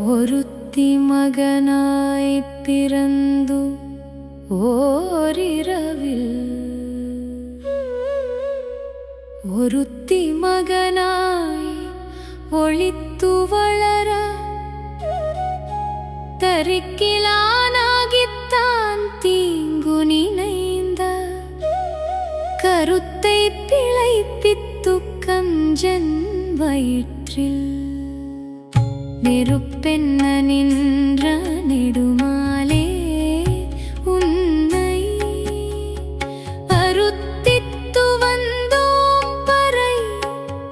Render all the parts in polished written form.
ஒருத்தி மகனாய் பிறந்து ஓரிரவில் ஒருத்தி மகனாய் ஒளித்து வளர தரிக்கிலானாகித்தான் தீங்கு நினைந்த கருத்தை பிழைப்பித்து கஞ்சன் வயிற்றில் நெருப்பென்ன நின்ற நெடுமாலே உன்னை அருத்தித்து வந்தோம் பறை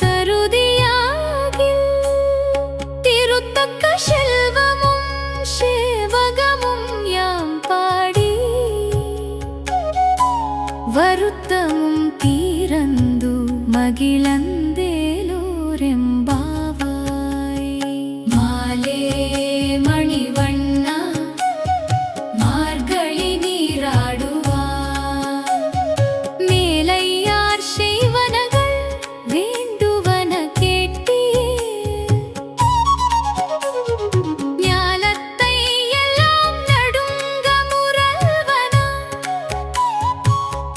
தருதியாகில் திருத்தக்க செல்வமும் சேவகமும் யாம் பாடி வருத்தமும் தீரந்து மகிழந்தேலோரெம்பா மணிவண்ணா மார்கழி நீராடுவார் மேலையார் செய்வனகள் வேண்டுவன கேட்டியே ஞாலத்தை எல்லாம் நடுங்க முரல்வன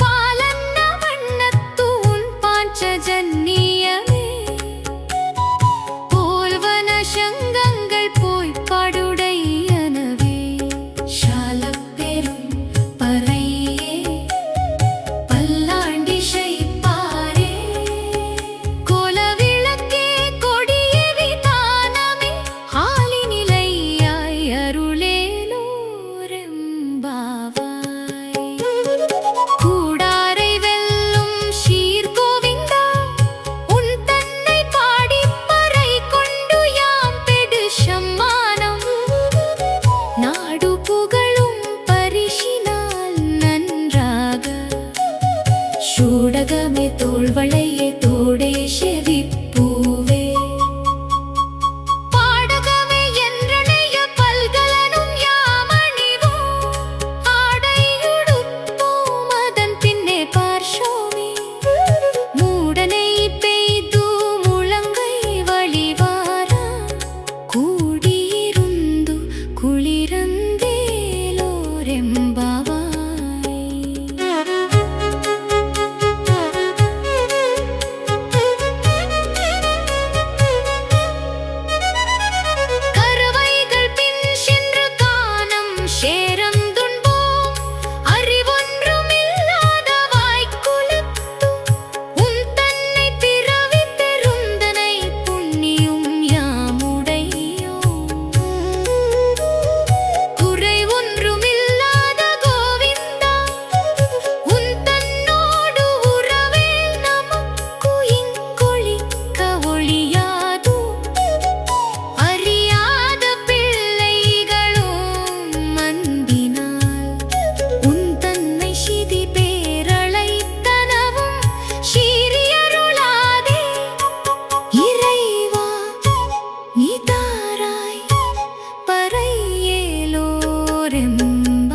பாலன்ன வண்ணத்தூன் பாஞ்சஜன்னியமே போல்வன சங்கங்கள் போய் படுடையனவே ஷாலப்பெரும் பறையே பல்லாண்டிசை பாரே கோலவிளக்கே கொடியவி தானமே ஆலிநிலையாய் அருளேலோரெம்பாவாய் கூடாரை வெல்லும் சீர்கோவிந்தா உன் தன்னை பாடி பறை கொண்டு யாம் பெடு சம்மானம் நாடு புகழும் பரிசினால் நன்றாக சூடகமே தோள்வளையே தோடே செவிப்பூவே பாடகமே என்றனைய பல்கலனும் யாமணிவோம் ஆடையுடுப்போம் அதன் பின்னே பார்ஷோமே மூடனை பெய்து முழங்கை வழிவாரா கூடியிருந்து குளிரந்தேலோரெம்பாவாய் கருவைகள் பின் சென்று காணம் சேரந்துண்போம் அறிவொன்றுமில்லாத வாய்க்குலத்து உன் தன்னை பிறவி பெருந்தனை புண்ணியும் யாமுடையோம் குறை ஒன்றுமில்லாத கோவிந்தா உன் தன்னோடு உறவே நமக்கு இங்கொழிக்க ஒழியாது அறியாத பிள்ளைகளும் அன்பினால் உன் தன்னை சிதி பேரழைத்தனவும் சீரியருளாதே இறைவா நீ தாராய்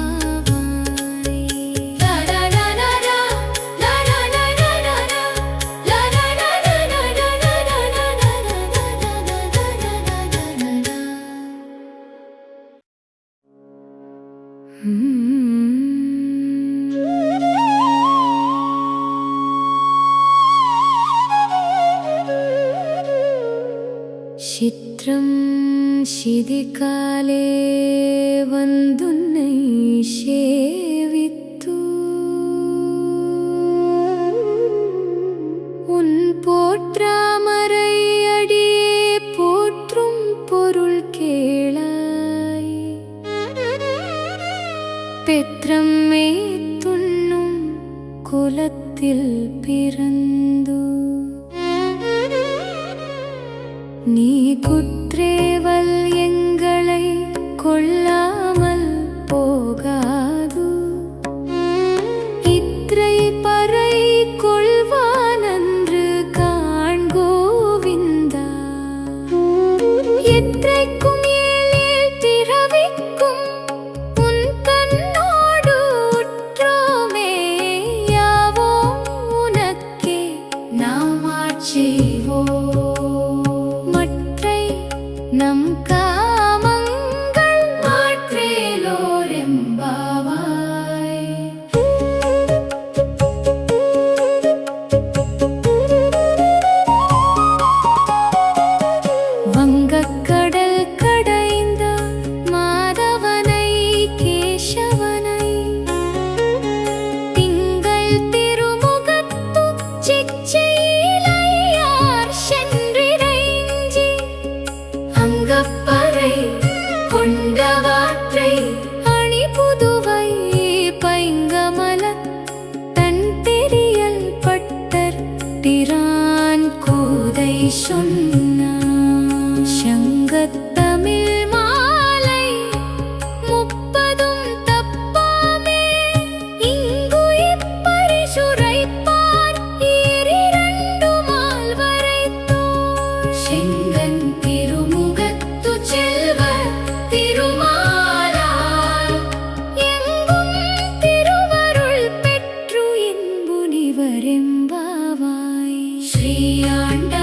பறையேலோரெம்பாவாய் லரரரரா லரரரரரா சித்ரம் சிதிகாலே வந்துன்னை சேவித்து உன் போற்றாமரை அடியே போற்றும் பொருள் கேளாய் பெற்றம்மே துண்ணும் குலத்தில் பிறந்து நீ குற்றேவல் எங்களை கொள்ளாமல் போகாது இத்ரை பறை கொள்வானன்று காண்கோவிந்தா எற்றைக்கும் ஏழேல் பிறவிக்கும் உன் தன்னோடு சொன்னான். சங்கத்தமிழ் மாலை 30ம் தப்பாமே இங்கு இப்பரிசுரைப்பார் ஈரிரண்டு மால்வரைத்தோர். செங்கன் திருமுகத்து செல்வ திருமாலால் எங்கும் திருவருள் பெற்று இன்புனிவரெம்பாவாய். ஸ்ரீ ஆண்ட